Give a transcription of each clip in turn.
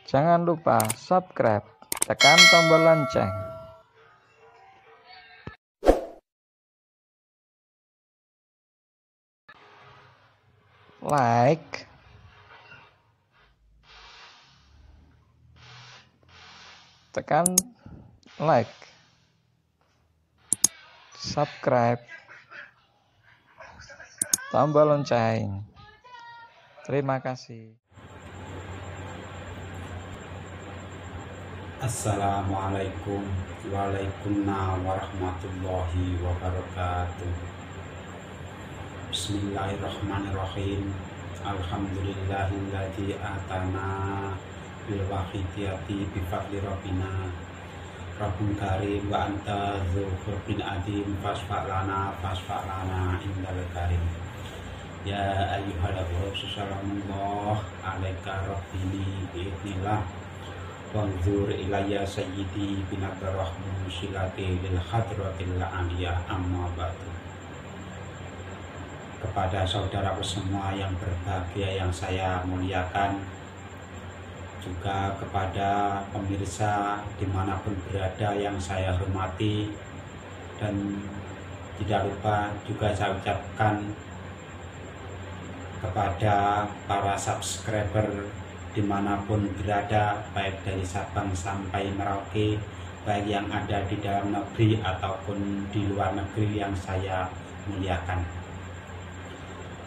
Jangan lupa subscribe, tekan tombol lonceng. Like, tekan like, subscribe, tombol lonceng. Terima kasih. Assalamualaikum warahmatullahi wabarakatuh. Bismillahirrahmanirrahim. Alhamdulillahilladzi atana bil wahidiyati bi fadli rabbina Rabbun karim wa anta dzul bin adim fasfa'lana indal karim. Ya ayyuhalladzina sallallahu alaika rabbini biidznillah wanzur ilayya sayyidi binadarrahmu silati lil hadratil aliyah amma ba'du. Kepada saudaraku semua yang berbahagia yang saya muliakan, juga kepada pemirsa dimanapun berada yang saya hormati, dan tidak lupa juga saya ucapkan kepada para subscriber dimanapun berada, baik dari Sabang sampai Merauke, baik yang ada di dalam negeri ataupun di luar negeri yang saya muliakan.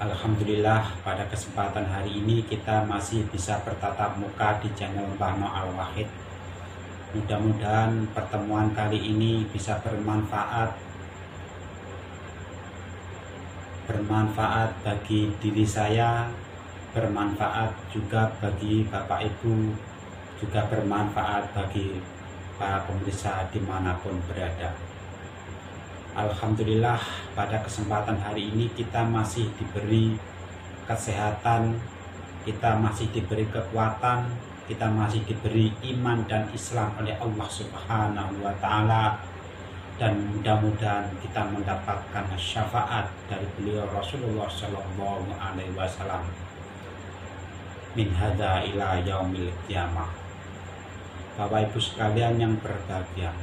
Alhamdulillah, pada kesempatan hari ini kita masih bisa bertatap muka di channel Mbah No Al-Wahid. Mudah-mudahan pertemuan kali ini bisa bermanfaat bagi diri saya, bermanfaat juga bagi Bapak Ibu, juga bermanfaat bagi para pemirsa dimanapun berada. Alhamdulillah, pada kesempatan hari ini kita masih diberi kesehatan, kita masih diberi kekuatan, kita masih diberi iman dan Islam oleh Allah Subhanahu wa Ta'ala, dan mudah-mudahan kita mendapatkan syafaat dari beliau Rasulullah Shallallahu Alaihi Wasallam min hadza ila yaumil qiyamah. Bapak Ibu sekalian yang berbahagia,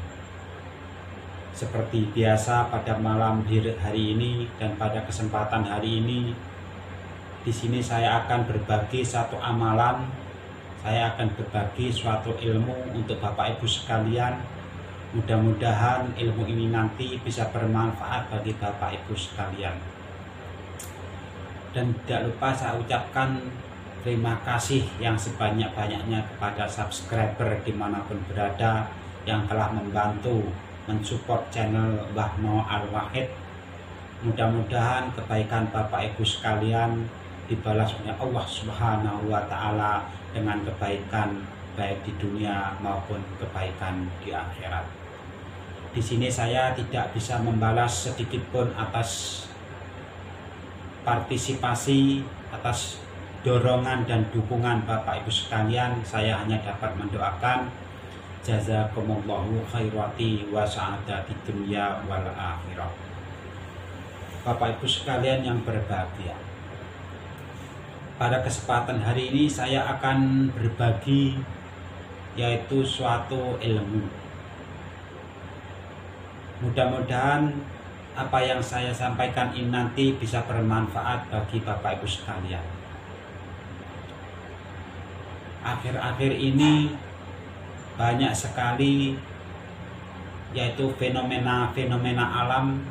seperti biasa pada malam hari ini dan pada kesempatan hari ini, di sini saya akan berbagi satu amalan, saya akan berbagi suatu ilmu untuk Bapak Ibu sekalian. Mudah-mudahan ilmu ini nanti bisa bermanfaat bagi Bapak Ibu sekalian. Dan tidak lupa saya ucapkan terima kasih yang sebanyak-banyaknya kepada subscriber dimanapun berada yang telah membantu mensupport channel Mbah No Al-Wahid. Mudah-mudahan kebaikan Bapak Ibu sekalian dibalas oleh Allah Subhanahu wa Ta'ala dengan kebaikan baik di dunia maupun kebaikan di akhirat. Di sini saya tidak bisa membalas sedikit pun atas partisipasi, atas dorongan dan dukungan Bapak Ibu sekalian. Saya hanya dapat mendoakan jazakumullahu khairati wa sa'adati dunya wal akhirah. Bapak Ibu sekalian yang berbahagia, pada kesempatan hari ini saya akan berbagi yaitu suatu ilmu. Mudah-mudahan apa yang saya sampaikan ini nanti bisa bermanfaat bagi Bapak Ibu sekalian. Akhir-akhir ini banyak sekali yaitu fenomena-fenomena alam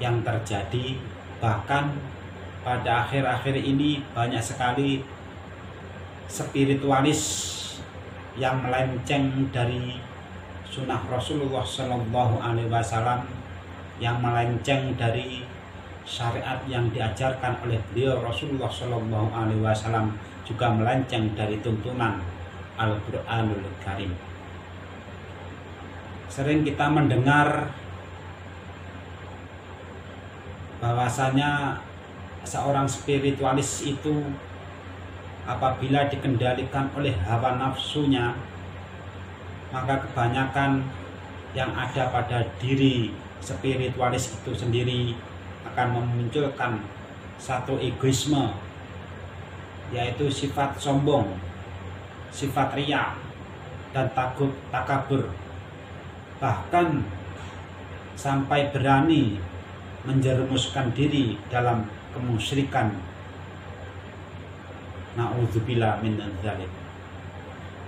yang terjadi. Bahkan pada akhir-akhir ini banyak sekali spiritualis yang melenceng dari sunnah Rasulullah Shallallahu Alaihi Wasallam, yang melenceng dari syariat yang diajarkan oleh beliau Rasulullah Shallallahu Alaihi Wasallam, juga melenceng dari tuntunan Al-Quranul Karim. Sering kita mendengar bahwasanya seorang spiritualis itu apabila dikendalikan oleh hawa nafsunya, maka kebanyakan yang ada pada diri spiritualis itu sendiri akan memunculkan satu egoisme, yaitu sifat sombong, sifat riya dan takabur, bahkan sampai berani menjerumuskan diri dalam kemusyrikan. Na'udzubillah min dzalik.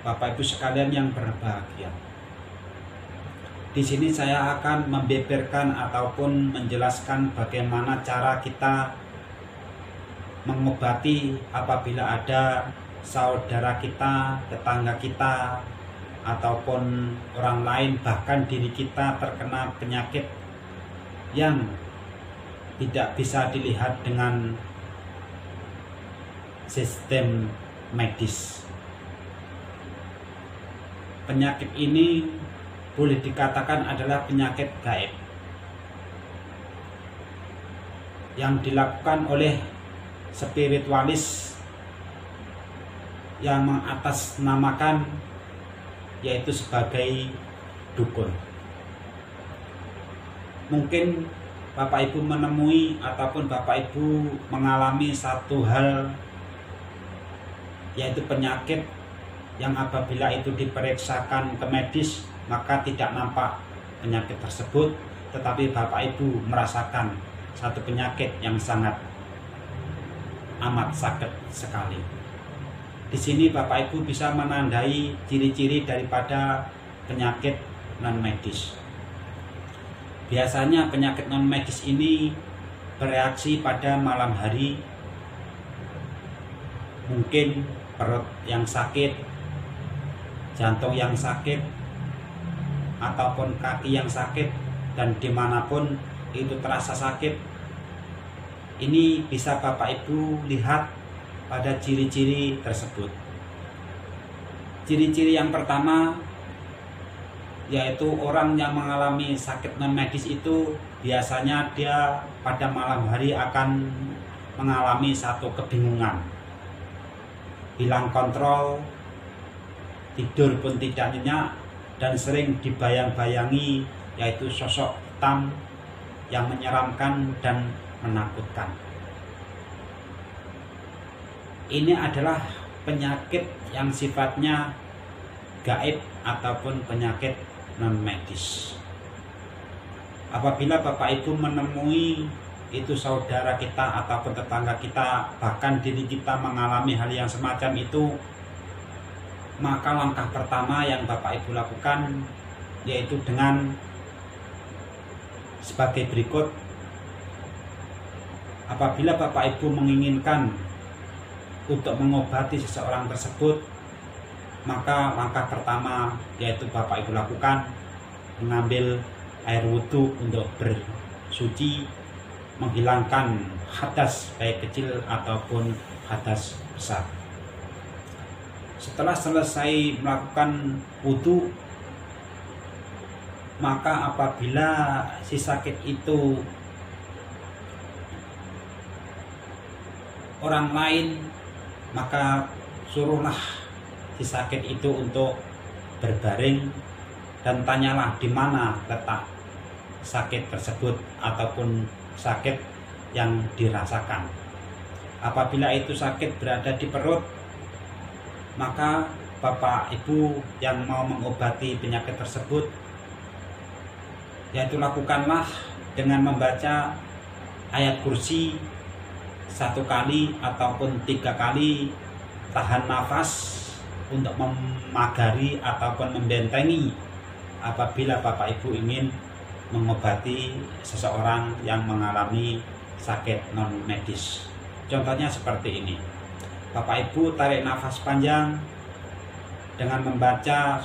Bapak Ibu sekalian yang berbahagia, di sini saya akan membeberkan ataupun menjelaskan bagaimana cara kita mengobati apabila ada saudara kita, tetangga kita, ataupun orang lain, bahkan diri kita terkena penyakit yang tidak bisa dilihat dengan sistem medis. Penyakit ini boleh dikatakan adalah penyakit gaib yang dilakukan oleh spiritualis yang mengatasnamakan yaitu sebagai dukun. Mungkin Bapak Ibu menemui ataupun Bapak Ibu mengalami satu hal, yaitu penyakit yang apabila itu diperiksakan ke medis maka tidak nampak penyakit tersebut, tetapi Bapak Ibu merasakan satu penyakit yang sangat amat sakit sekali. Di sini Bapak Ibu bisa menandai ciri-ciri daripada penyakit non medis. Biasanya penyakit non medis ini bereaksi pada malam hari, mungkin perut yang sakit, jantung yang sakit, ataupun kaki yang sakit, dan dimanapun itu terasa sakit. Ini bisa Bapak Ibu lihat pada ciri-ciri tersebut. Ciri-ciri yang pertama yaitu orang yang mengalami sakit non medis itu biasanya dia pada malam hari akan mengalami satu kebingungan, hilang kontrol, tidur pun tidak nyenyak, dan sering dibayang-bayangi yaitu sosok hitam yang menyeramkan dan menakutkan. Ini adalah penyakit yang sifatnya gaib ataupun penyakit non medis. Apabila Bapak Ibu menemui itu saudara kita ataupun tetangga kita, bahkan diri kita mengalami hal yang semacam itu, maka langkah pertama yang Bapak Ibu lakukan yaitu dengan sebagai berikut. Apabila Bapak Ibu menginginkan untuk mengobati seseorang tersebut, maka langkah pertama yaitu Bapak Ibu lakukan mengambil air wudhu untuk bersuci, menghilangkan hadas baik kecil ataupun hadas besar. Setelah selesai melakukan wudhu, maka apabila si sakit itu orang lain, maka suruhlah si sakit itu untuk berbaring dan tanyalah di mana letak sakit tersebut ataupun sakit yang dirasakan. Apabila itu sakit berada di perut, maka Bapak Ibu yang mau mengobati penyakit tersebut yaitu lakukanlah dengan membaca ayat kursi 1 kali ataupun 3 kali, tahan nafas untuk memagari ataupun membentengi apabila Bapak Ibu ingin mengobati seseorang yang mengalami sakit non medis. Contohnya seperti ini. Bapak Ibu tarik nafas panjang dengan membaca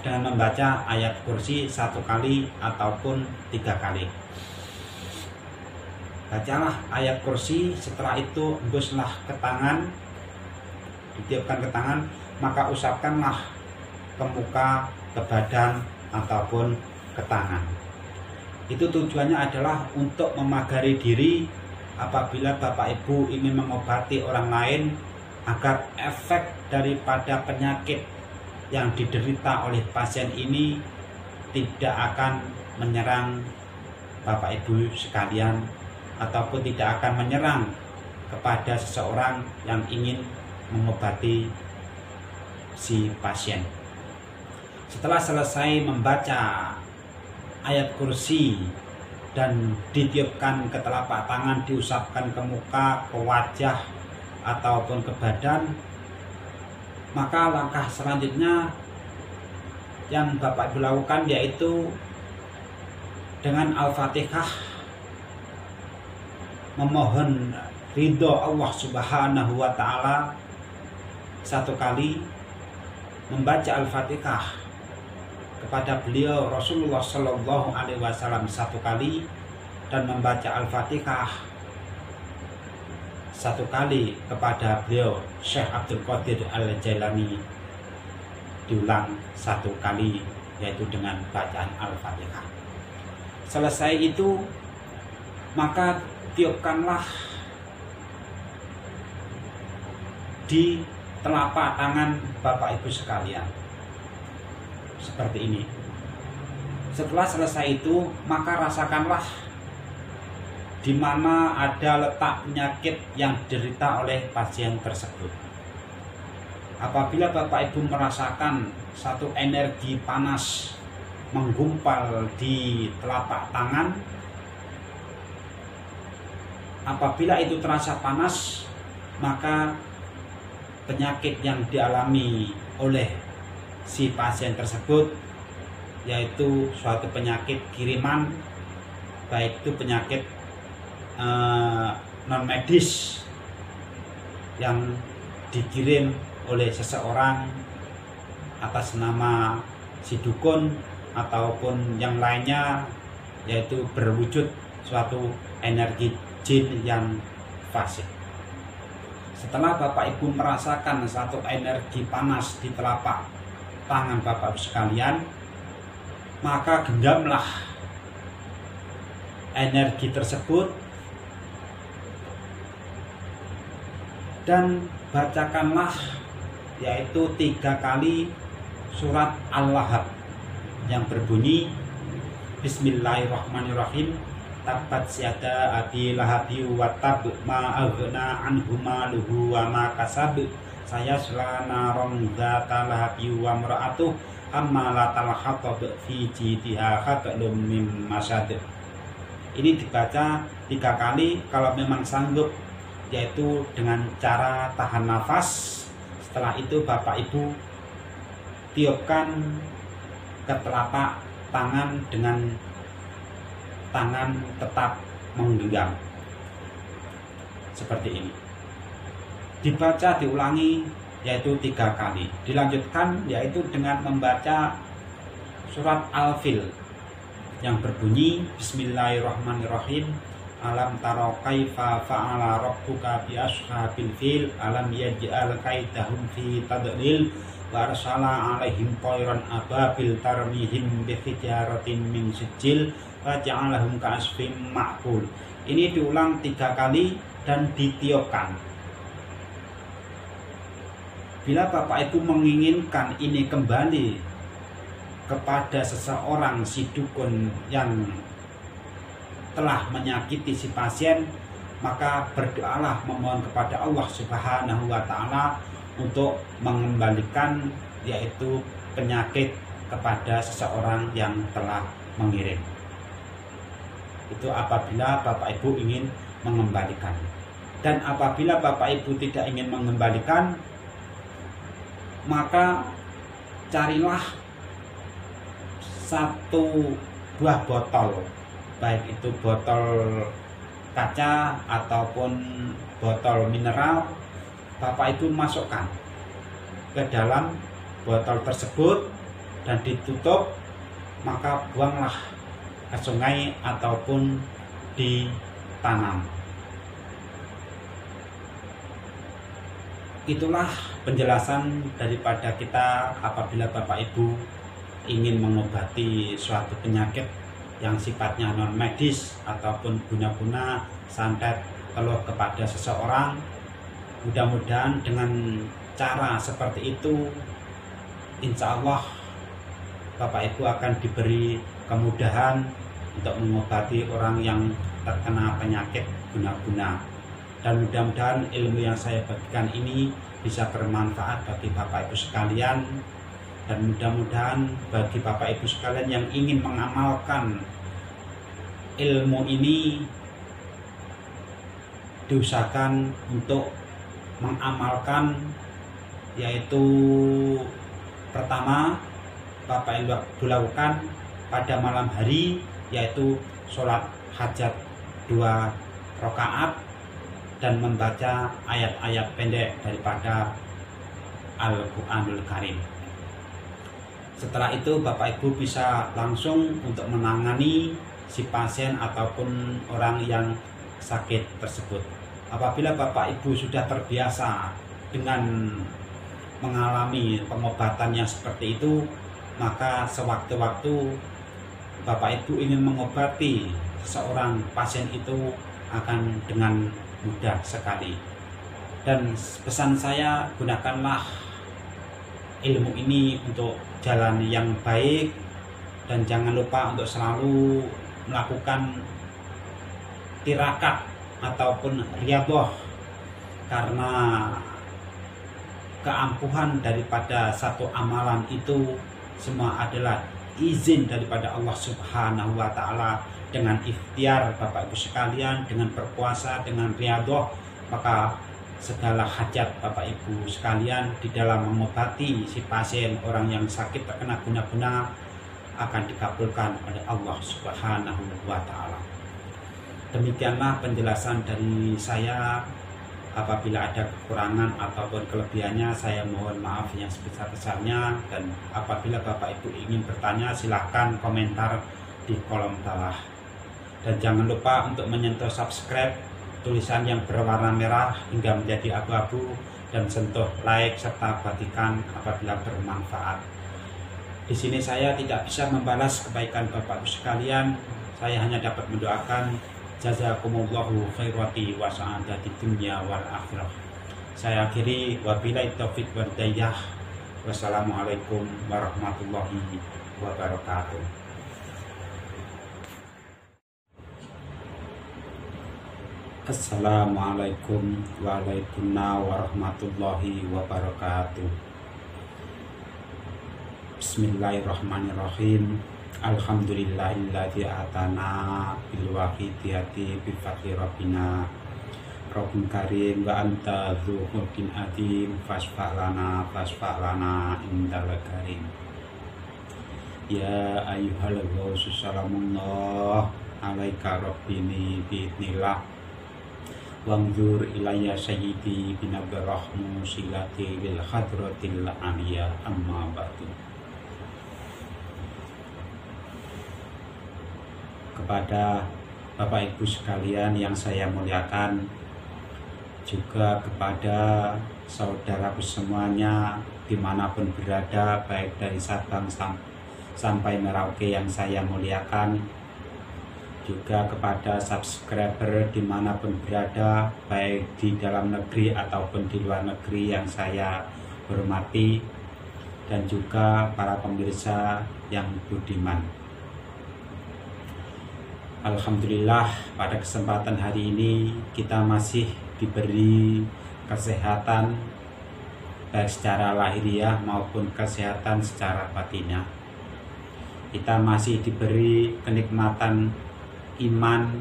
dengan membaca ayat kursi 1 kali ataupun 3 kali. Bacalah ayat kursi, setelah itu embuslah ke tangan, ditiupkan ke tangan, maka usapkanlah ke muka, ke badan ataupun ke tangan. Itu tujuannya adalah untuk memagari diri apabila Bapak Ibu ingin mengobati orang lain, agar efek daripada penyakit yang diderita oleh pasien ini tidak akan menyerang Bapak Ibu sekalian, ataupun tidak akan menyerang kepada seseorang yang ingin mengobati si pasien. Setelah selesai membaca ayat kursi dan ditiupkan ke telapak tangan, diusapkan ke muka, ke wajah ataupun ke badan, maka langkah selanjutnya yang Bapak Ibu lakukan yaitu dengan Al-Fatihah memohon ridho Allah Subhanahu wa Ta'ala 1 kali, membaca Al-Fatihah kepada beliau Rasulullah Shallallahu Alaihi Wasallam 1 kali, dan membaca Al-Fatihah 1 kali kepada beliau Syekh Abdul Qadir Al-Jailani diulang 1 kali, yaitu dengan bacaan Al-Fatihah. Selesai itu maka tiupkanlah di telapak tangan Bapak Ibu sekalian seperti ini. Setelah selesai itu maka rasakanlah di mana ada letak penyakit yang diderita oleh pasien tersebut. Apabila Bapak Ibu merasakan satu energi panas menggumpal di telapak tangan, apabila itu terasa panas, maka penyakit yang dialami oleh si pasien tersebut yaitu suatu penyakit kiriman, baik itu penyakit non medis yang dikirim oleh seseorang atas nama si dukun ataupun yang lainnya, yaitu berwujud suatu energi jin yang fasik. Setelah Bapak Ibu merasakan satu energi panas di telapak tangan Bapak Ibu sekalian, maka genggamlah energi tersebut dan bacakanlah yaitu 3 kali surat Al-Lahab yang berbunyi Bismillahirrahmanirrahim. Tabat syada abi lahabi wa tab ma aghna anhu maluhu wa ma kasab sayasla naron dzata lahabi wa mar'atuh ammalatal hatab fi jidha hatlum mim masad. Ini dibaca 3 kali kalau memang sanggup, yaitu dengan cara tahan nafas. Setelah itu Bapak Ibu tiupkan ke telapak tangan dengan tangan tetap menggenggam seperti ini. Dibaca diulangi yaitu 3 kali. Dilanjutkan yaitu dengan membaca surat Al-Fil yang berbunyi Bismillahirrahmanirrahim. Alam tara kaifa fa'ala rabbuka bi ashabil fil alam yaj'al kaidahum fi tadlil wa arsala alaihim tayran ababil tarmihim bi hijaratin min sijil wa ja'alahum ka'asfin ma'kul. Ini diulang 3 kali dan ditiupkan. Bila Bapak Ibu menginginkan ini kembali kepada seseorang si dukun yang telah menyakiti si pasien, maka berdoalah memohon kepada Allah Subhanahu wa Ta'ala untuk mengembalikan yaitu penyakit kepada seseorang yang telah mengirim. Itu apabila Bapak Ibu ingin mengembalikan. Dan apabila Bapak Ibu tidak ingin mengembalikan, maka carilah 1 buah botol, baik itu botol kaca ataupun botol mineral. Bapak Ibu masukkan ke dalam botol tersebut dan ditutup, maka buanglah ke sungai ataupun ditanam. Itulah penjelasan daripada kita apabila Bapak Ibu ingin mengobati suatu penyakit yang sifatnya non medis ataupun guna-guna santet teluh kepada seseorang. Mudah-mudahan dengan cara seperti itu, insya Allah Bapak Ibu akan diberi kemudahan untuk mengobati orang yang terkena penyakit guna-guna. Dan mudah-mudahan ilmu yang saya bagikan ini bisa bermanfaat bagi Bapak Ibu sekalian, dan mudah-mudahan bagi Bapak Ibu sekalian yang ingin mengamalkan ilmu ini, diusahakan untuk mengamalkan, yaitu pertama Bapak Ibu lakukan pada malam hari, yaitu sholat hajat 2 rakaat dan membaca ayat-ayat pendek daripada Al-Quranul Karim. Setelah itu Bapak Ibu bisa langsung untuk menangani si pasien ataupun orang yang sakit tersebut. Apabila Bapak Ibu sudah terbiasa dengan mengalami pengobatan yang seperti itu, maka sewaktu-waktu Bapak Ibu ingin mengobati seorang pasien itu akan dengan mudah sekali. Dan pesan saya, gunakanlah ilmu ini untuk jalan yang baik, dan jangan lupa untuk selalu melakukan tirakat ataupun riyadhah, karena keampuhan daripada satu amalan itu semua adalah izin daripada Allah Subhanahu wa Ta'ala. Dengan ikhtiar Bapak Ibu sekalian, dengan berpuasa, dengan riyadhah, maka segala hajat Bapak Ibu sekalian di dalam mengobati si pasien, orang yang sakit terkena guna-guna, akan dikabulkan oleh Allah Subhanahu wa Ta'ala. Demikianlah penjelasan dari saya. Apabila ada kekurangan ataupun kelebihannya, saya mohon maaf yang sebesar-besarnya. Dan apabila Bapak Ibu ingin bertanya, silahkan komentar di kolom bawah. Dan jangan lupa untuk menyentuh subscribe, tulisan yang berwarna merah hingga menjadi abu-abu, dan sentuh like serta bagikan apabila bermanfaat. Di sini saya tidak bisa membalas kebaikan Bapak Ibu sekalian. Saya hanya dapat mendoakan jazakumullahu khairati wa sa'adati dunya wal akhirah. Saya akhiri, wabillahi taufiq wal hidayah. Wassalamualaikum warahmatullahi wabarakatuh. Assalamualaikum warahmatullahi wabarakatuh. Bismillahirrahmanirrahim. Alhamdulillahilladzi atana bil wahidiyati bi fadli rabbina Rabbun karim wa anta dzuhudin adim fasfa'lana indal karim. Ya ayyuhal ghawsu salamullah alaika rabbini bi'idnillah wangzur ilayya sayyidi binabrahmu silati lil hadratil aliyah amma ba'du. Kepada Bapak Ibu sekalian yang saya muliakan, juga kepada saudaraku semuanya dimanapun berada, baik dari Sabang sampai Merauke yang saya muliakan, juga kepada subscriber dimanapun berada, baik di dalam negeri ataupun di luar negeri yang saya hormati, dan juga para pemirsa yang budiman. Alhamdulillah, pada kesempatan hari ini kita masih diberi kesehatan baik secara lahiriah maupun kesehatan secara batinah. Kita masih diberi kenikmatan iman,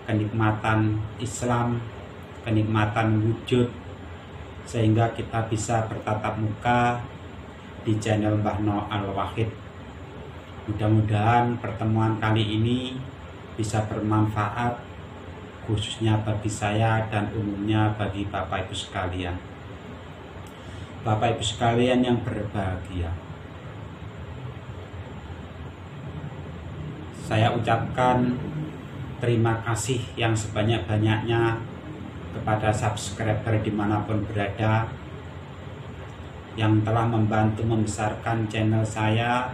kenikmatan Islam, kenikmatan wujud, sehingga kita bisa bertatap muka di channel Mbah No Al-Wahid. Mudah-mudahan pertemuan kali ini bisa bermanfaat, khususnya bagi saya dan umumnya bagi Bapak Ibu sekalian. Bapak Ibu sekalian yang berbahagia, saya ucapkan terima kasih yang sebanyak-banyaknya kepada subscriber dimanapun berada yang telah membantu membesarkan channel saya.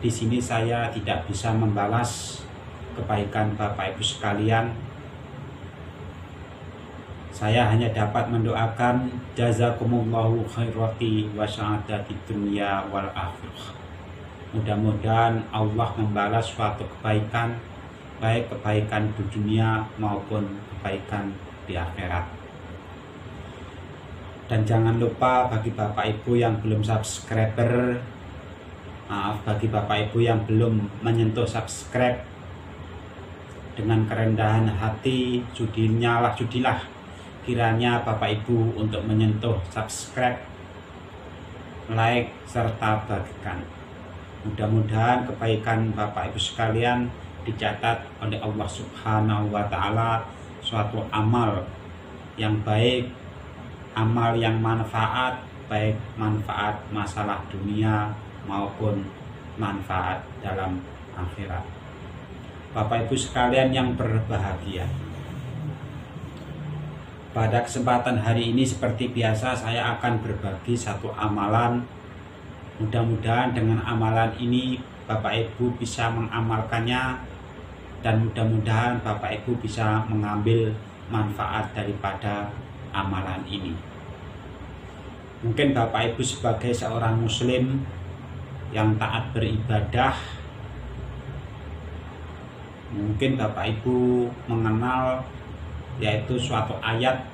Di sini saya tidak bisa membalas kebaikan Bapak Ibu sekalian. Saya hanya dapat mendoakan jazakumullahu khairati wa sa'adati dunya wal akhirah. Mudah-mudahan Allah membalas suatu kebaikan, baik kebaikan di dunia maupun kebaikan di akhirat. Dan jangan lupa bagi Bapak Ibu yang belum subscriber, bagi Bapak Ibu yang belum menyentuh subscribe, dengan kerendahan hati judilah kiranya Bapak Ibu untuk menyentuh subscribe, like, serta bagikan. Mudah-mudahan kebaikan Bapak Ibu sekalian dicatat oleh Allah Subhanahu wa Ta'ala suatu amal yang baik, amal yang manfaat, baik manfaat masalah dunia maupun manfaat dalam akhirat. Bapak Ibu sekalian yang berbahagia, pada kesempatan hari ini seperti biasa saya akan berbagi satu amalan. Mudah-mudahan dengan amalan ini Bapak Ibu bisa mengamalkannya, dan mudah-mudahan Bapak Ibu bisa mengambil manfaat daripada amalan ini. Mungkin Bapak Ibu sebagai seorang muslim yang taat beribadah, mungkin Bapak Ibu mengenal yaitu suatu ayat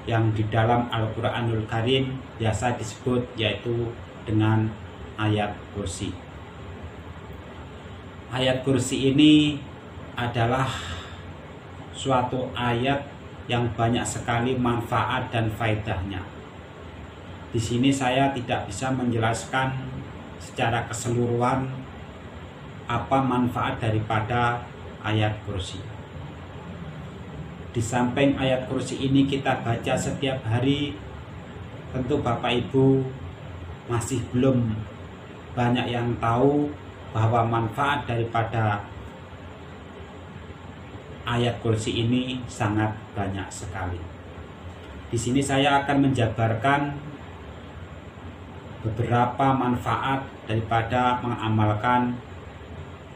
yang di dalam Al-Quranul Karim biasa disebut yaitu dengan ayat kursi. Ayat kursi ini adalah suatu ayat yang banyak sekali manfaat dan faedahnya. Di sini saya tidak bisa menjelaskan secara keseluruhan apa manfaat daripada ayat kursi. Di samping ayat kursi ini kita baca setiap hari, tentu Bapak Ibu masih belum banyak yang tahu bahwa manfaat daripada ayat kursi ini sangat banyak sekali. Di sini saya akan menjabarkan beberapa manfaat daripada mengamalkan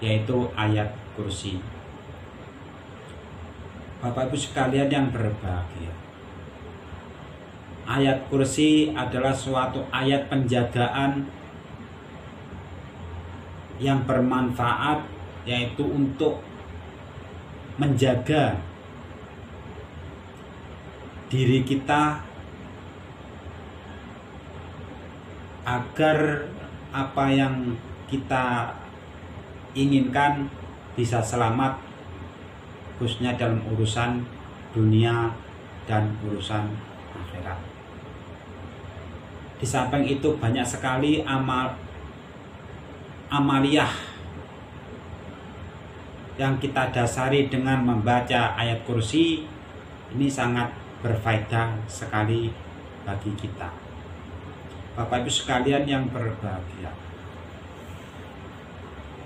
yaitu ayat kursi. Bapak Ibu sekalian yang berbahagia, ayat kursi adalah suatu ayat penjagaan yang bermanfaat, yaitu untuk menjaga diri kita agar apa yang kita inginkan bisa selamat, khususnya dalam urusan dunia dan urusan akhirat. Di samping itu banyak sekali amaliyah yang kita dasari dengan membaca ayat kursi. Ini sangat berfaedah sekali bagi kita. Bapak Ibu sekalian yang berbahagia,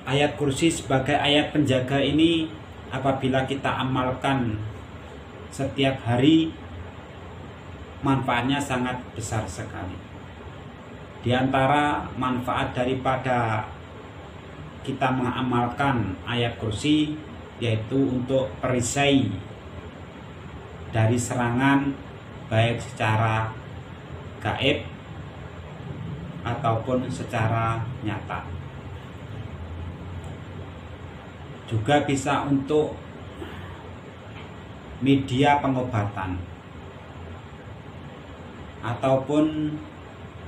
ayat kursi sebagai ayat penjaga ini apabila kita amalkan setiap hari, manfaatnya sangat besar sekali. Di antara manfaat daripada kita mengamalkan ayat kursi yaitu untuk perisai dari serangan baik secara gaib ataupun secara nyata. Juga bisa untuk media pengobatan, ataupun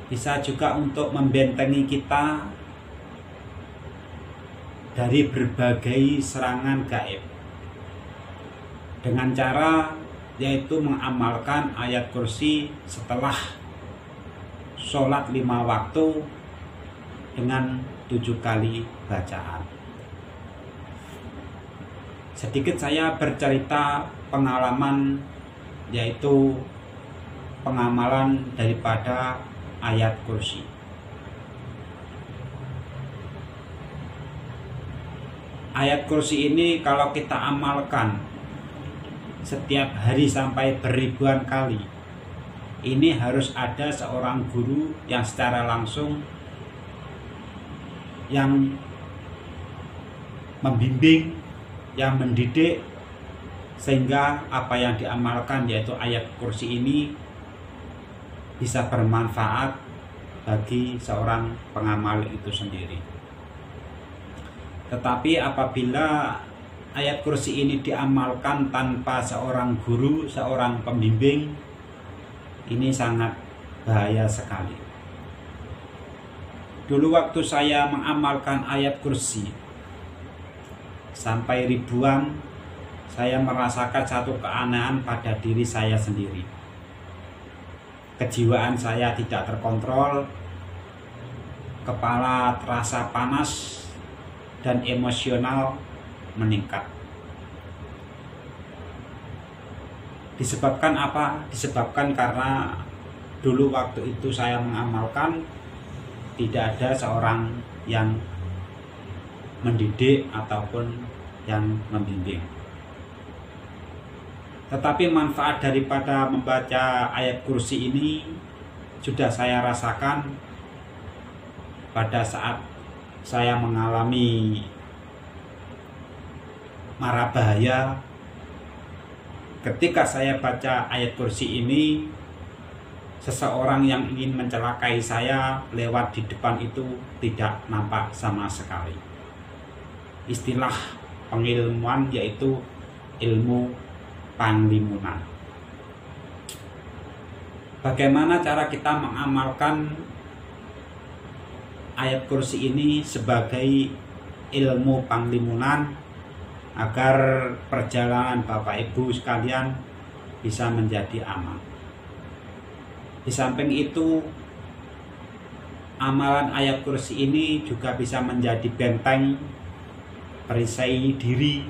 bisa juga untuk membentengi kita dari berbagai serangan gaib dengan cara yaitu mengamalkan ayat kursi setelah sholat 5 waktu dengan 7 kali bacaan. Sedikit saya bercerita pengalaman, yaitu pengamalan daripada ayat kursi. Ayat kursi ini kalau kita amalkan setiap hari sampai beribuan kali, ini harus ada seorang guru yang secara langsung yang membimbing, yang mendidik, sehingga apa yang diamalkan yaitu ayat kursi ini bisa bermanfaat bagi seorang pengamal itu sendiri. Tetapi apabila ayat kursi ini diamalkan tanpa seorang guru, seorang pembimbing, Ini sangat bahaya sekali. Dulu waktu saya mengamalkan ayat kursi sampai ribuan, saya merasakan satu keanehan pada diri saya sendiri. Kejiwaan saya tidak terkontrol, kepala terasa panas, dan emosional meningkat. Disebabkan apa? Disebabkan karena dulu waktu itu saya mengamalkan, tidak ada seorang yang mendidik ataupun yang membimbing. Tetapi manfaat daripada membaca ayat kursi ini sudah saya rasakan pada saat saya mengalami mara bahaya. Ketika saya baca ayat kursi ini, seseorang yang ingin mencelakai saya lewat di depan itu tidak nampak sama sekali. Istilah pengilmuan yaitu ilmu panglimunan. Bagaimana cara kita mengamalkan ayat kursi ini sebagai ilmu panglimunan agar perjalanan Bapak Ibu sekalian bisa menjadi aman? Di samping itu, amalan ayat kursi ini juga bisa menjadi benteng perisai diri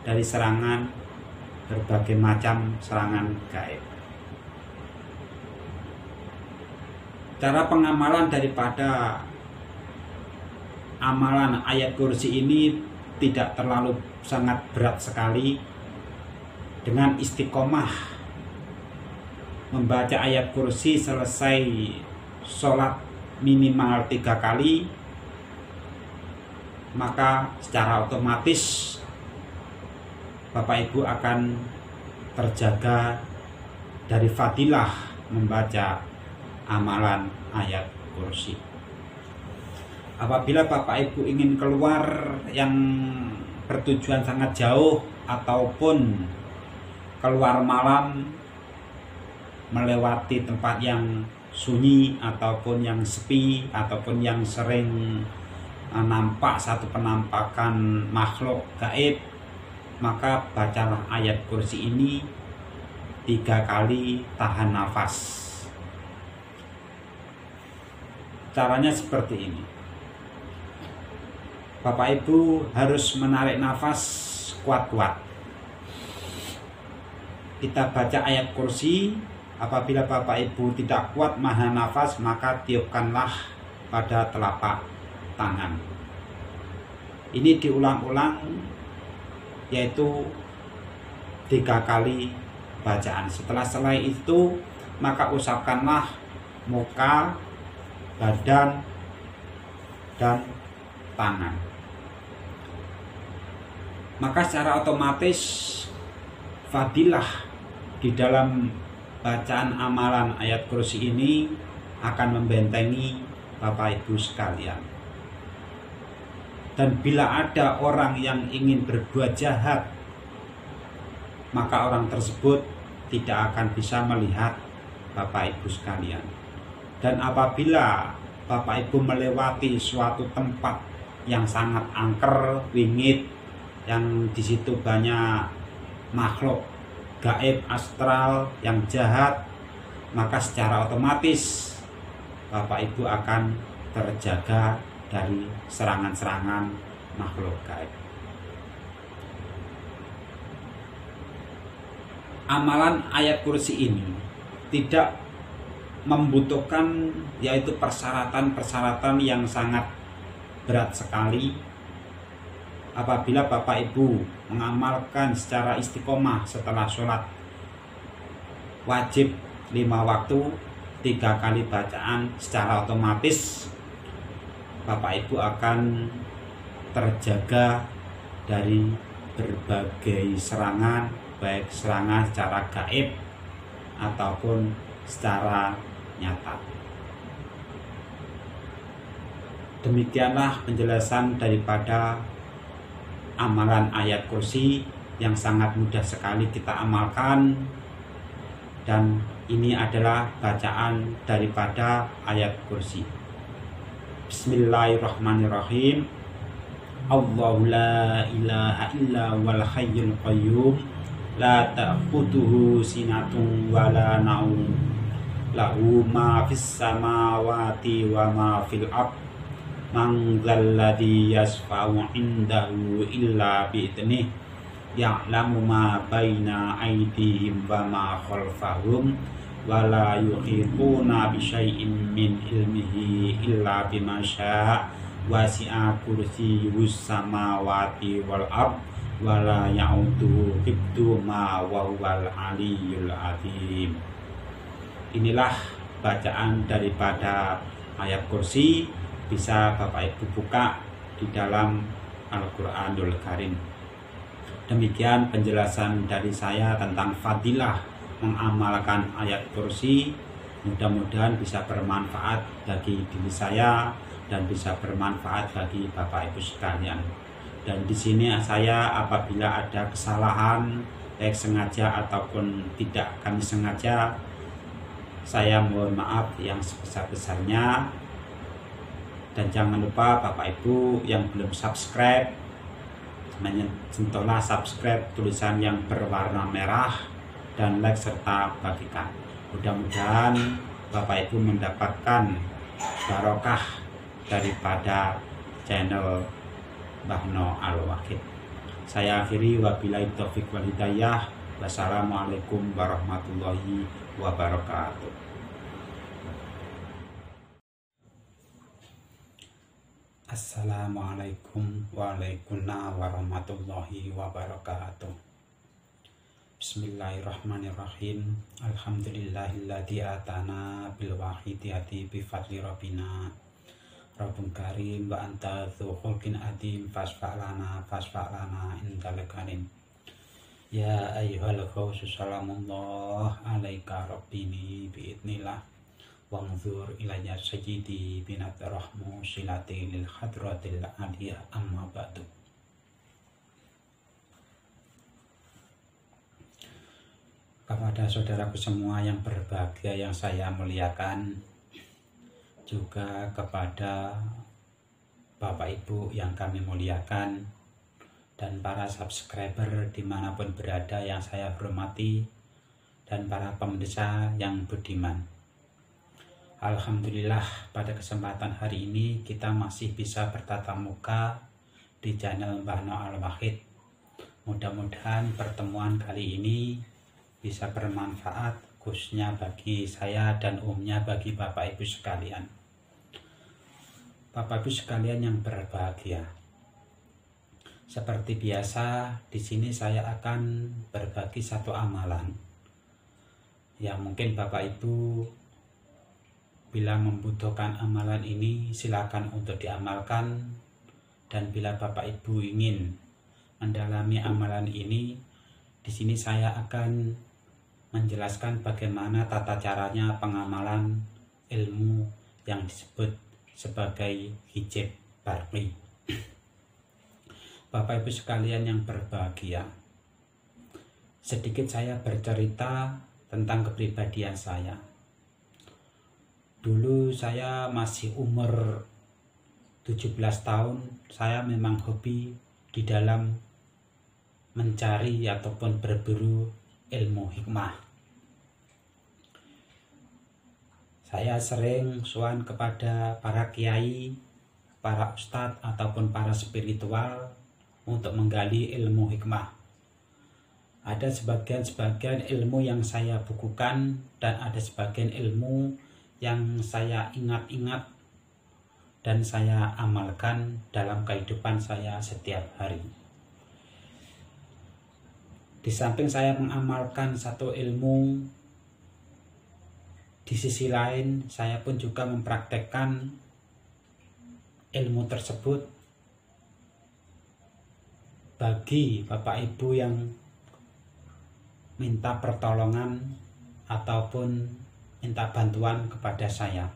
dari serangan berbagai macam serangan gaib. Cara pengamalan daripada amalan ayat kursi ini tidak terlalu sangat berat sekali. Dengan istiqomah membaca ayat kursi selesai sholat minimal 3 kali, maka secara otomatis Bapak Ibu akan terjaga dari fadilah membaca amalan ayat kursi. Apabila Bapak Ibu ingin keluar yang bertujuan sangat jauh ataupun keluar malam melewati tempat yang sunyi ataupun yang sepi ataupun yang sering nampak satu penampakan makhluk gaib, maka bacalah ayat kursi ini 3 kali, tahan nafas. Caranya seperti ini. Bapak Ibu harus menarik nafas kuat-kuat. Kita baca ayat kursi. Apabila Bapak Ibu tidak kuat menahan nafas, maka tiupkanlah pada telapak tangan. Ini diulang-ulang, yaitu 3 kali bacaan. Setelah itu, maka usapkanlah muka, badan, dan tangan. Maka secara otomatis fadilah di dalam bacaan amalan ayat kursi ini akan membentengi Bapak Ibu sekalian. Dan bila ada orang yang ingin berbuat jahat, maka orang tersebut tidak akan bisa melihat Bapak Ibu sekalian. Dan apabila Bapak Ibu melewati suatu tempat yang sangat angker, wingit, yang di situ banyak makhluk gaib astral yang jahat, maka secara otomatis Bapak Ibu akan terjaga dari serangan-serangan makhluk gaib. Amalan ayat kursi ini tidak membutuhkan yaitu persyaratan-persyaratan yang sangat berat sekali. Apabila Bapak Ibu mengamalkan secara istiqomah setelah sholat wajib 5 waktu 3 kali bacaan, secara otomatis Bapak Ibu akan terjaga dari berbagai serangan, baik serangan secara gaib ataupun secara nyata. Demikianlah penjelasan daripada amalan ayat kursi yang sangat mudah sekali kita amalkan dan Ini adalah bacaan daripada ayat kursi. Bismillahirrahmanirrahim. Allahu la ilaha illa wal hayyul qayyum la ta'khudhuhu sinatun wa la naum lahu ma fis samawati wa ma fil ard man dzalladzi yashfa'u indahu illa bi'idnih ya'lamu ma baina aydihim wa ma khalfahum wa la yuhituna bi syai'in min ilmihi illa bima syaa wasi'a kursiyyus samawati wal ard wa la ya'uduhu hifdzuhuma wa huwal aliyyul azim. Inilah bacaan daripada ayat kursi. Bisa Bapak Ibu buka di dalam Al-Quranul Karim. Demikian penjelasan dari saya tentang fadilah mengamalkan ayat kursi. Mudah-mudahan bisa bermanfaat bagi diri saya dan bisa bermanfaat bagi Bapak Ibu sekalian. Dan di sini saya apabila ada kesalahan baik sengaja ataupun tidak kami sengaja, saya mohon maaf yang sebesar-besarnya. Dan jangan lupa Bapak Ibu yang belum subscribe, sentuhlah subscribe tulisan yang berwarna merah dan like serta bagikan. Mudah-mudahan Bapak Ibu mendapatkan barokah daripada channel Mbah No Al-Wahid. Saya akhiri wabillahi taufik wal hidayah. Wassalamualaikum warahmatullahi wabarakatuh. Assalamualaikum warahmatullahi wabarakatuh. Bismillahirrahmanirrahim. Alhamdulillahilladzi atana bil wahidiyati bi fadli rabbina. Rabbun karim wa anta dzu khulqin adim fasfa'lana indal karim. Ya ayyuhal khawsu salamullah alaika rabbini biidnillah wanzur ilayya sajidi binat rahmu silati lil hadratil aliyah amma ba'du. Kepada saudaraku semua yang berbahagia yang saya muliakan, juga kepada Bapak Ibu yang kami muliakan, dan para subscriber dimanapun berada yang saya hormati, dan para pemirsa yang budiman. Alhamdulillah pada kesempatan hari ini kita masih bisa bertatap muka di channel Mbah No Al-Wahid. Mudah-mudahan pertemuan kali ini bisa bermanfaat khususnya bagi saya dan umumnya bagi Bapak Ibu sekalian. Bapak Ibu sekalian yang berbahagia. Seperti biasa, di sini saya akan berbagi satu amalan yang mungkin Bapak Ibu bila membutuhkan amalan ini silakan untuk diamalkan, dan bila Bapak Ibu ingin mendalami amalan ini, di sini saya akan menjelaskan bagaimana tata caranya pengamalan ilmu yang disebut sebagai hijab barqi. Bapak Ibu sekalian yang berbahagia, sedikit saya bercerita tentang kepribadian saya. Dulu saya masih umur 17 tahun, saya memang hobi di dalam mencari ataupun berburu ilmu hikmah. Saya sering sowan kepada para kiai, para ustadz ataupun para spiritual untuk menggali ilmu hikmah. Ada sebagian ilmu yang saya bukukan dan ada sebagian ilmu yang saya ingat-ingat dan saya amalkan dalam kehidupan saya setiap hari. Di samping saya mengamalkan satu ilmu, di sisi lain saya pun juga mempraktekkan ilmu tersebut bagi Bapak Ibu yang minta pertolongan ataupun minta bantuan kepada saya.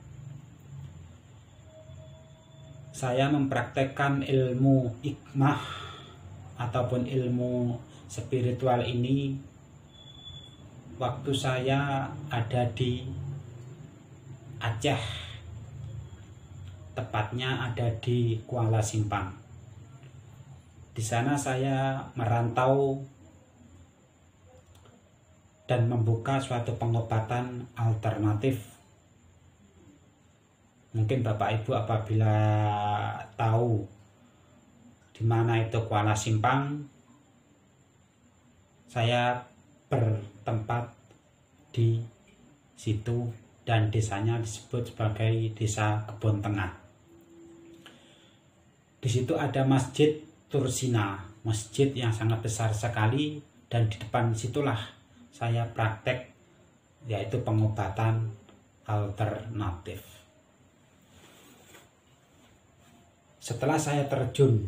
Saya mempraktekkan ilmu hikmah ataupun ilmu spiritual ini waktu saya ada di Aceh, tepatnya ada di Kuala Simpang. Di sana saya merantau dan membuka suatu pengobatan alternatif. Mungkin Bapak Ibu apabila tahu di mana itu Kuala Simpang, saya bertempat di situ dan desanya disebut sebagai Desa Kebon Tengah. Di situ ada Masjid Tursina, masjid yang sangat besar sekali, dan di depan situlah saya praktek, yaitu pengobatan alternatif. Setelah saya terjun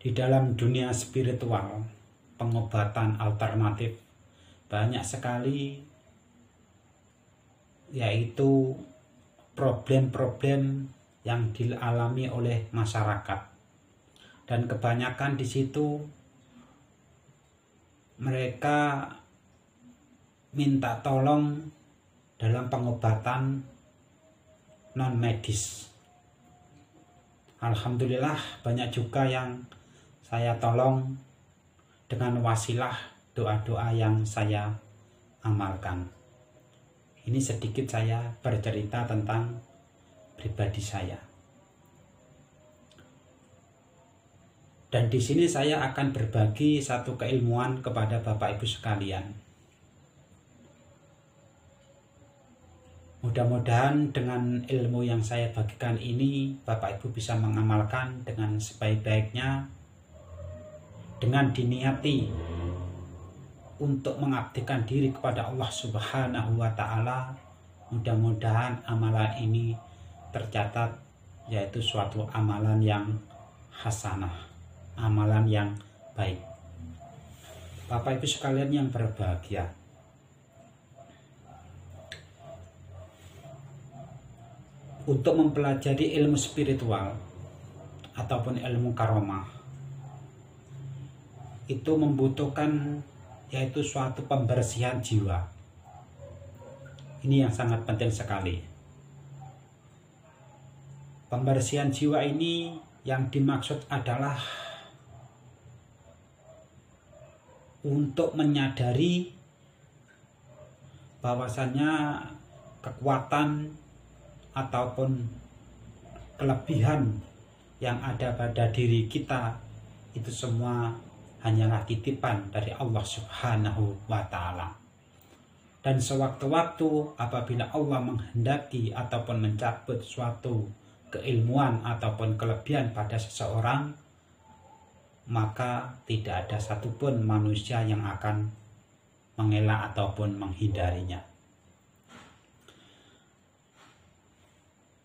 di dalam dunia spiritual, pengobatan alternatif, banyak sekali yaitu problem-problem yang dialami oleh masyarakat. Dan kebanyakan di situ mereka minta tolong dalam pengobatan non medis. Alhamdulillah banyak juga yang saya tolong dengan wasilah doa-doa yang saya amalkan. Ini sedikit saya bercerita tentang pribadi saya. Dan di sini saya akan berbagi satu keilmuan kepada Bapak Ibu sekalian. Mudah-mudahan dengan ilmu yang saya bagikan ini, Bapak Ibu bisa mengamalkan dengan sebaik-baiknya, dengan diniati untuk mengabdikan diri kepada Allah Subhanahu wa Ta'ala. Mudah-mudahan amalan ini tercatat, yaitu suatu amalan yang hasanah, amalan yang baik. Bapak Ibu sekalian yang berbahagia, untuk mempelajari ilmu spiritual ataupun ilmu karomah itu membutuhkan yaitu suatu pembersihan jiwa. Ini yang sangat penting sekali. Pembersihan jiwa ini yang dimaksud adalah untuk menyadari bahwasannya kekuatan ataupun kelebihan yang ada pada diri kita itu semua hanyalah titipan dari Allah Subhanahu wa Ta'ala. Dan sewaktu-waktu apabila Allah menghendaki ataupun mencabut suatu keilmuan ataupun kelebihan pada seseorang, maka tidak ada satupun manusia yang akan mengelak ataupun menghindarinya.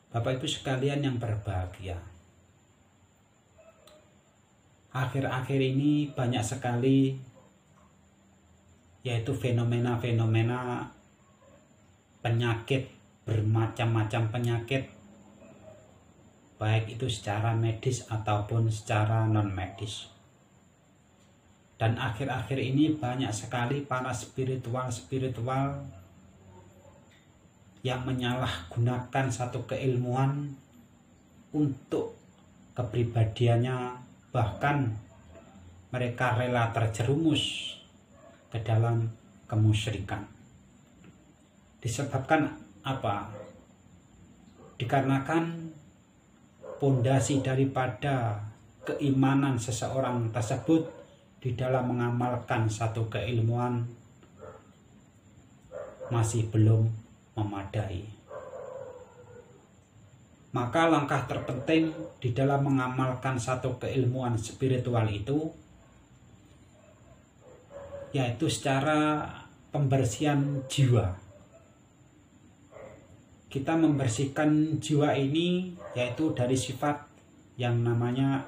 Bapak Ibu sekalian yang berbahagia, akhir-akhir ini banyak sekali yaitu fenomena-fenomena penyakit, bermacam-macam penyakit, baik itu secara medis ataupun secara non medis. Dan akhir-akhir ini banyak sekali para spiritual yang menyalahgunakan satu keilmuan untuk kepribadiannya, bahkan mereka rela terjerumus ke dalam kemusyrikan. Disebabkan apa? Dikarenakan pondasi daripada keimanan seseorang tersebut di dalam mengamalkan satu keilmuan masih belum memadai. Maka langkah terpenting di dalam mengamalkan satu keilmuan spiritual itu yaitu secara pembersihan jiwa. Kita membersihkan jiwa ini yaitu dari sifat yang namanya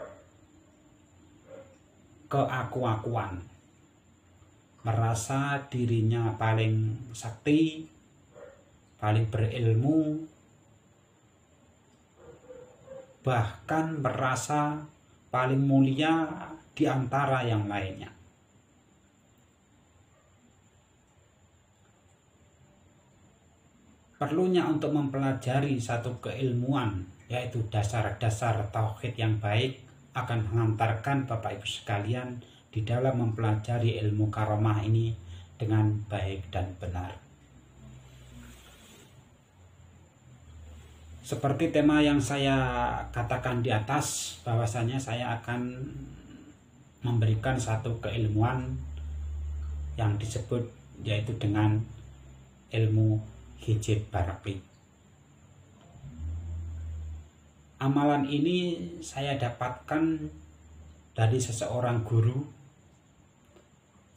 keaku-akuan, merasa dirinya paling sakti, paling berilmu, bahkan merasa paling mulia di antara yang lainnya. perlunya untuk mempelajari satu keilmuan, yaitu dasar-dasar tauhid yang baik, akan mengantarkan Bapak Ibu sekalian di dalam mempelajari ilmu karomah ini dengan baik dan benar. Seperti tema yang saya katakan di atas, bahwasanya saya akan memberikan satu keilmuan yang disebut yaitu dengan ilmu hijab barqi. Amalan ini saya dapatkan dari seseorang guru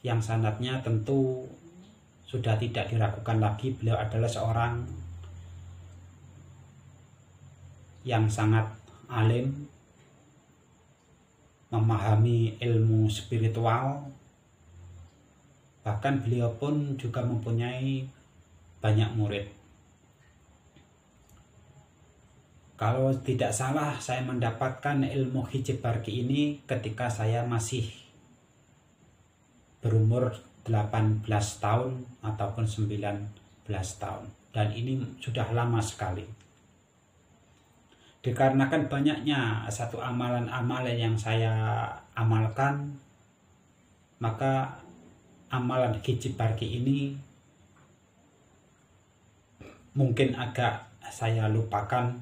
yang sanadnya tentu sudah tidak diragukan lagi. Beliau adalah seorang yang sangat alim, memahami ilmu spiritual, bahkan beliau pun juga mempunyai banyak murid. Kalau tidak salah, saya mendapatkan ilmu hijab barqi ini ketika saya masih berumur 18 tahun ataupun 19 tahun, dan ini sudah lama sekali. Dikarenakan banyaknya satu amalan-amalan yang saya amalkan, maka amalan hijab barqi ini mungkin agak saya lupakan,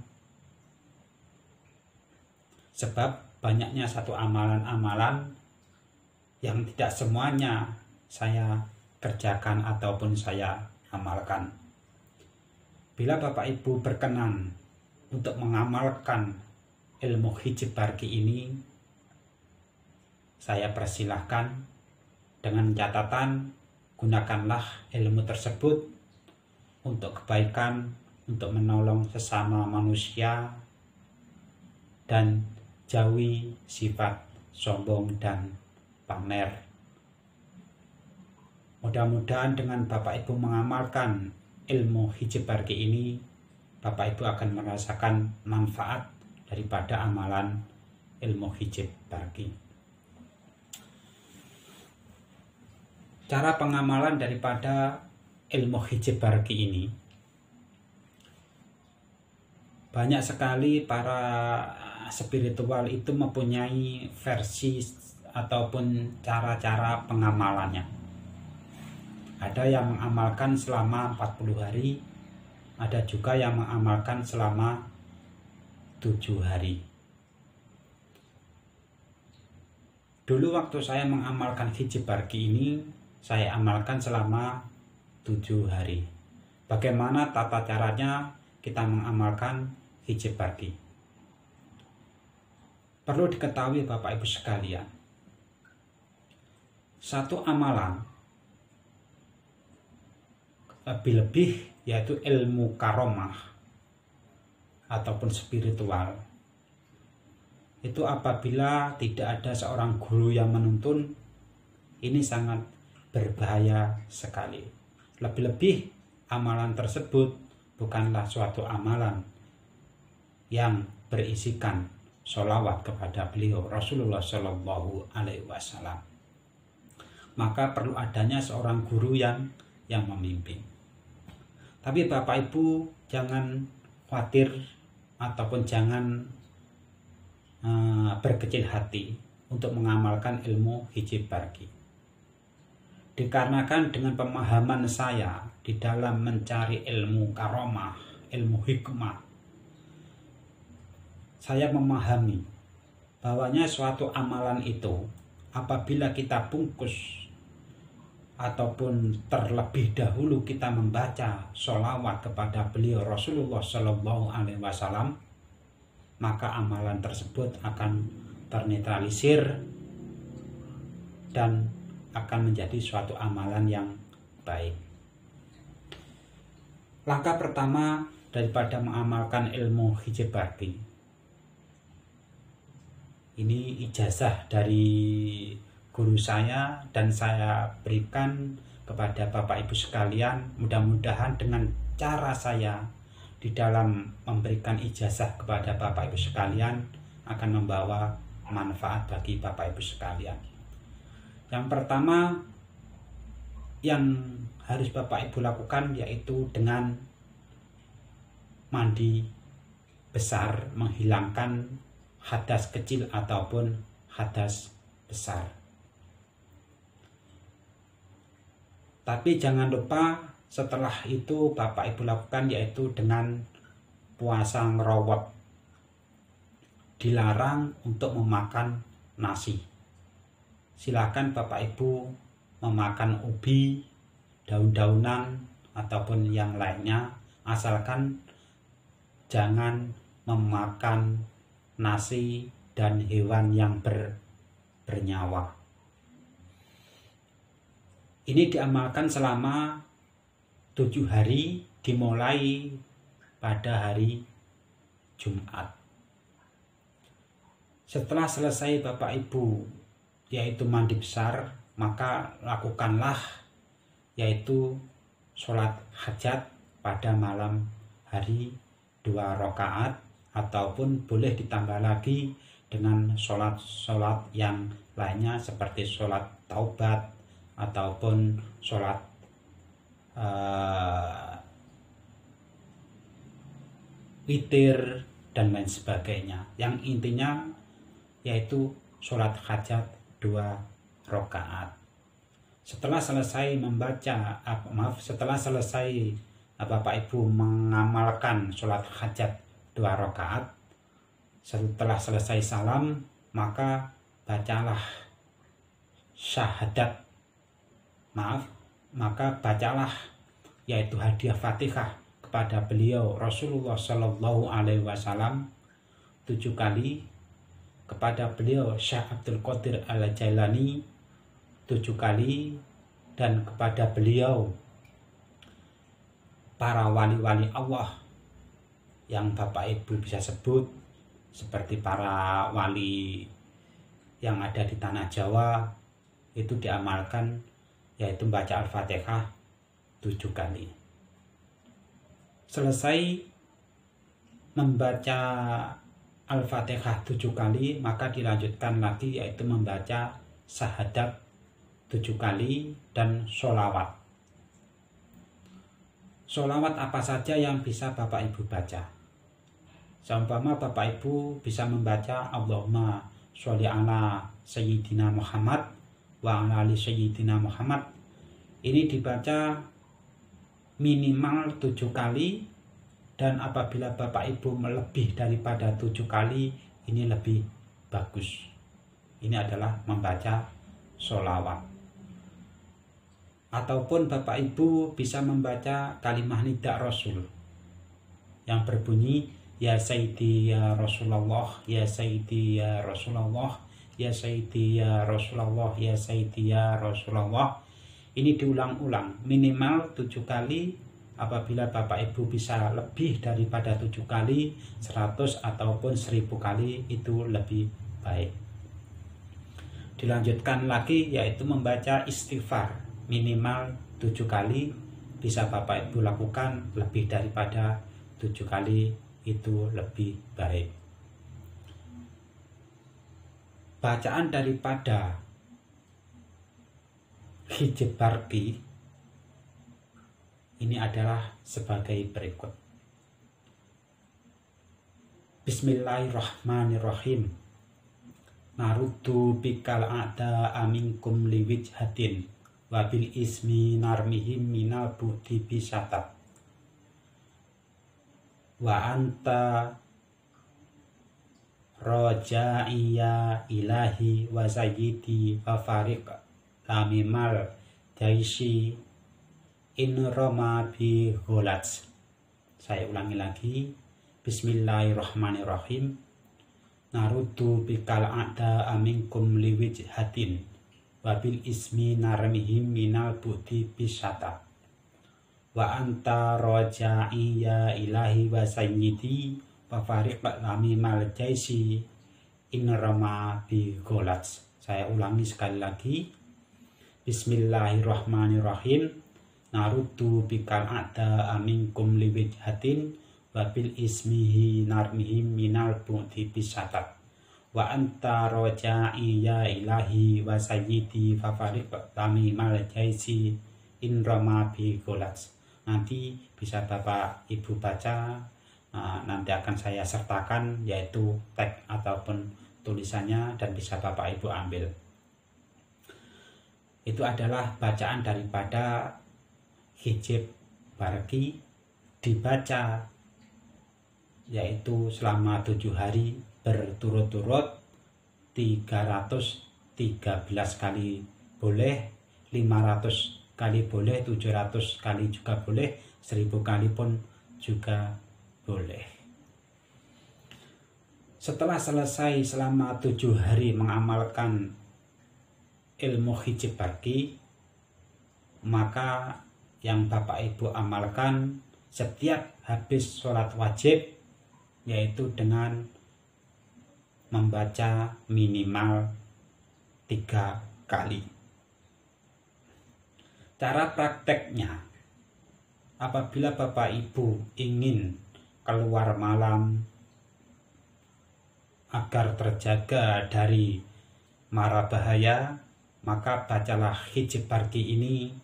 sebab banyaknya satu amalan-amalan yang tidak semuanya saya kerjakan ataupun saya amalkan. Bila Bapak Ibu berkenan untuk mengamalkan ilmu hijab barqi ini, saya persilahkan, dengan catatan gunakanlah ilmu tersebut untuk kebaikan, untuk menolong sesama manusia, dan jauhi sifat sombong dan pamer. Mudah-mudahan dengan Bapak Ibu mengamalkan ilmu hijab barqi ini, Bapak Ibu akan merasakan manfaat daripada amalan ilmu hijab barqi. Cara pengamalan daripada ilmu hijab barqi ini, banyak sekali para spiritual itu mempunyai versi ataupun cara-cara pengamalannya. Ada yang mengamalkan selama 40 hari, ada juga yang mengamalkan selama 7 hari. Dulu waktu saya mengamalkan hijab barqi ini, saya amalkan selama 7 hari. Bagaimana tata caranya kita mengamalkan hijab barqi? Perlu diketahui Bapak Ibu sekalian, satu amalan lebih-lebih yaitu ilmu karomah ataupun spiritual, itu apabila tidak ada seorang guru yang menuntun, ini sangat berbahaya sekali. Lebih-lebih amalan tersebut bukanlah suatu amalan yang berisikan sholawat kepada beliau Rasulullah Shallallahu Alaihi Wasallam. Maka perlu adanya seorang guru yang memimpin. Tapi Bapak Ibu jangan khawatir ataupun jangan berkecil hati untuk mengamalkan ilmu hijab barqi. Dikarenakan dengan pemahaman saya di dalam mencari ilmu karomah, ilmu hikmah, saya memahami bahwanya suatu amalan itu apabila kita bungkus ataupun terlebih dahulu kita membaca sholawat kepada beliau Rasulullah Shallallahu Alaihi Wasallam, maka amalan tersebut akan ternetralisir dan akan menjadi suatu amalan yang baik. Langkah pertama daripada mengamalkan ilmu hijab barqi, ini ijazah dari guru saya dan saya berikan kepada Bapak Ibu sekalian. Mudah-mudahan dengan cara saya di dalam memberikan ijazah kepada Bapak Ibu sekalian akan membawa manfaat bagi Bapak Ibu sekalian. Yang pertama yang harus Bapak Ibu lakukan yaitu dengan mandi besar, menghilangkan hadas kecil ataupun hadas besar. Tapi jangan lupa setelah itu Bapak Ibu lakukan, yaitu dengan puasa ngerowot. Dilarang untuk memakan nasi. Silakan Bapak Ibu memakan ubi, daun-daunan ataupun yang lainnya, asalkan jangan memakan nasi dan hewan yang bernyawa. Ini diamalkan selama 7 hari, dimulai pada hari Jumat. Setelah selesai Bapak Ibu yaitu mandi besar, maka lakukanlah yaitu sholat hajat pada malam hari 2 rakaat, ataupun boleh ditambah lagi dengan sholat yang lainnya seperti sholat taubat ataupun sholat witir dan lain sebagainya. Yang intinya yaitu sholat hajat 2 rakaat. Setelah selesai Bapak Ibu mengamalkan sholat hajat 2 rakaat, setelah selesai salam, maka bacalah bacalah yaitu hadiah Fatihah kepada beliau Rasulullah Shallallahu Alaihi Wasallam 7 kali, kepada beliau Syekh Abdul Qadir Al-Jailani 7 kali, dan kepada beliau para wali-wali Allah yang Bapak Ibu bisa sebut seperti para wali yang ada di tanah Jawa, itu diamalkan yaitu membaca Al-Fatihah 7 kali. Selesai membaca Al-Fatihah 7 kali, maka dilanjutkan lagi yaitu membaca syahadat 7 kali dan sholawat. Sholawat apa saja yang bisa Bapak Ibu baca? Seumpama Bapak Ibu bisa membaca Allahumma sholli ala Sayyidina Muhammad wa ala ali Sayyidina Muhammad. Ini dibaca minimal 7 kali, dan apabila Bapak Ibu melebih daripada 7 kali, ini lebih bagus. Ini adalah membaca sholawat. Ataupun Bapak Ibu bisa membaca kalimah nida Rasul yang berbunyi ya Sayyidi ya Rasulullah, ya Sayyidi ya Rasulullah, ya Sayyidi ya Rasulullah, ya Sayyidi ya Rasulullah. Ini diulang-ulang minimal 7 kali. Apabila Bapak Ibu bisa lebih daripada 7 kali, 100 ataupun 1000 kali, itu lebih baik. Dilanjutkan lagi yaitu membaca istighfar minimal 7 kali. Bisa Bapak Ibu lakukan lebih daripada 7 kali, itu lebih baik. Bacaan daripada Hizb Barqi ini adalah sebagai berikut. Bismillahirrahmanirrahim. Naruddu bikal a'da aminkum liwijhatin wabil ismi narmihim minal budi bisatat wa anta roja'iyya ilahi wa sayyidi wa fariq lamimal jaisi in roma bi gholats. Saya ulangi lagi. Bismillahirrahmanirrahim. Naruddu bikal a'da aminkum liwijhatin wabil ismi narmihim minal budi bisata wa anta roja'iyya ilahi wa sayyidi wa fariq lamimal jaisi in roma bi gholats. Saya ulangi sekali lagi. Bismillahirrahmanirrahim. Naruddu bikal a'da aminkum liwijhatin wabil ismihi narmihim minal budi bisatat wa anta roja'iyya ilahi wa sayyidi fafariq lamimal jaisi in roma bi gholats. Nanti bisa Bapak Ibu baca nanti akan saya sertakan, yaitu tag ataupun tulisannya, dan bisa Bapak Ibu ambil. Itu adalah bacaan daripada hijab barki, dibaca yaitu selama 7 hari berturut-turut, 313 kali boleh, 500 kali boleh, 700 kali juga boleh, 1000 kali pun juga boleh. Setelah selesai selama 7 hari mengamalkan ilmu hijab barki, maka yang Bapak Ibu amalkan setiap habis sholat wajib, yaitu dengan membaca minimal 3 kali. Cara prakteknya, apabila Bapak Ibu ingin keluar malam agar terjaga dari mara bahaya, maka bacalah hijab barki ini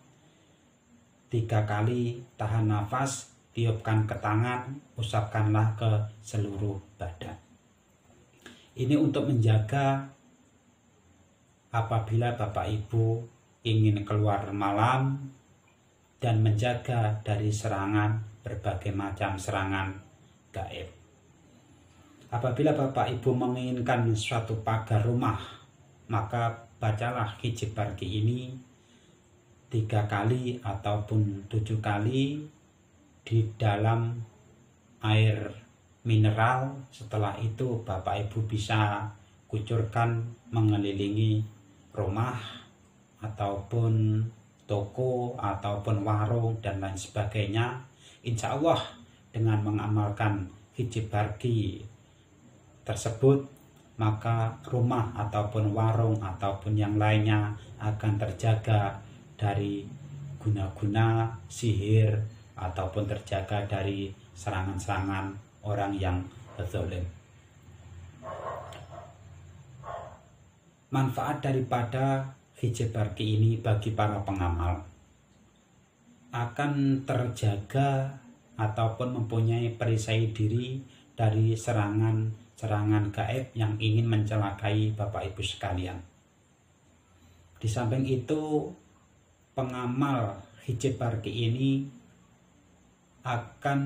3 kali, tahan nafas, tiupkan ke tangan, usapkanlah ke seluruh badan. Ini untuk menjaga apabila Bapak Ibu ingin keluar malam dan menjaga dari serangan, berbagai macam serangan gaib. Apabila Bapak Ibu menginginkan suatu pagar rumah, maka bacalah hijab barki ini 3 kali ataupun 7 kali di dalam air mineral. Setelah itu Bapak Ibu bisa kucurkan mengelilingi rumah ataupun toko ataupun warung dan lain sebagainya. Insya Allah dengan mengamalkan hijab barki tersebut, maka rumah ataupun warung ataupun yang lainnya akan terjaga dari guna-guna sihir ataupun terjaga dari serangan-serangan orang yang zalim. Manfaat daripada hijab barki ini bagi para pengamal akan terjaga ataupun mempunyai perisai diri dari serangan gaib yang ingin mencelakai Bapak Ibu sekalian. Di samping itu, pengamal hijab barki ini akan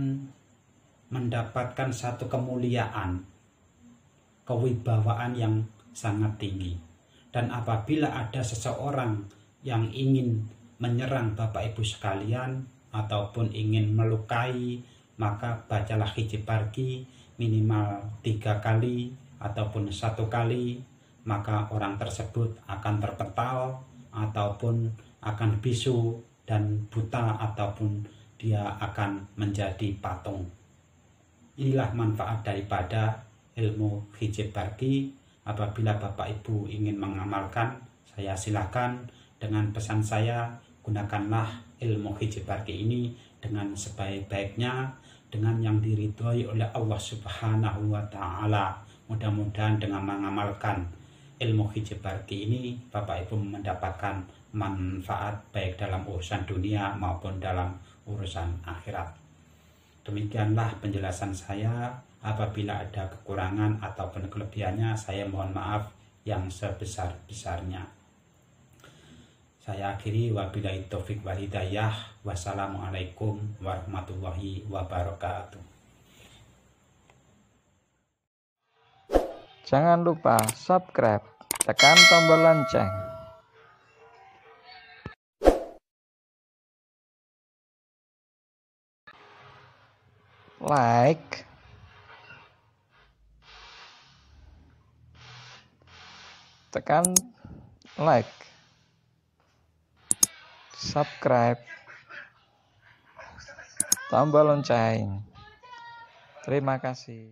mendapatkan satu kemuliaan, kewibawaan yang sangat tinggi. Dan apabila ada seseorang yang ingin menyerang Bapak Ibu sekalian ataupun ingin melukai, maka bacalah hijab barki minimal 3 kali ataupun 1 kali, maka orang tersebut akan terpental ataupun akan bisu dan buta ataupun dia akan menjadi patung. Inilah manfaat daripada ilmu hijab barki. Apabila Bapak Ibu ingin mengamalkan, saya silakan dengan pesan saya, gunakanlah ilmu hijab barki ini dengan sebaik-baiknya, dengan yang diridhoi oleh Allah Subhanahu wa Ta'ala. Mudah-mudahan dengan mengamalkan ilmu hijab barki ini, Bapak Ibu mendapatkan manfaat baik dalam urusan dunia maupun dalam urusan akhirat. Demikianlah penjelasan saya. Apabila ada kekurangan ataupun kelebihannya, saya mohon maaf yang sebesar-besarnya. Saya akhiri, wabillahi taufik wal hidayah. Wassalamualaikum warahmatullahi wabarakatuh. Jangan lupa subscribe, tekan tombol lonceng. Like, tekan like, subscribe, tombol lonceng. Terima kasih.